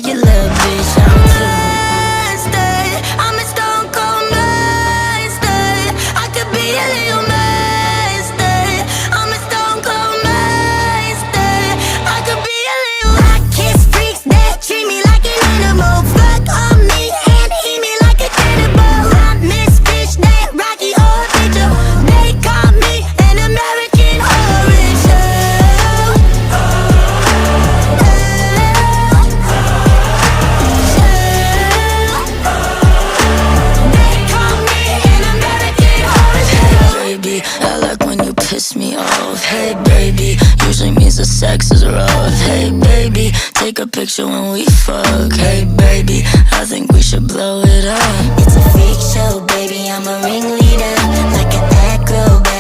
that you love, bitch, I'm too. I'm a stone cold master. I could be a little master. I'm a stone cold master. I could be a little. I kiss freaks that treat me like an animal. Fuck on me and eat me like a cannibal. I miss fish that Rocky or Vigil. They call me an American Orange. Baby, I like when you piss me off. Hey baby, usually means the sex is rough. Hey baby, take a picture when we fuck. Hey baby, I think we should blow it up. It's a freak show, baby, I'm a ringleader. Like an acrobat.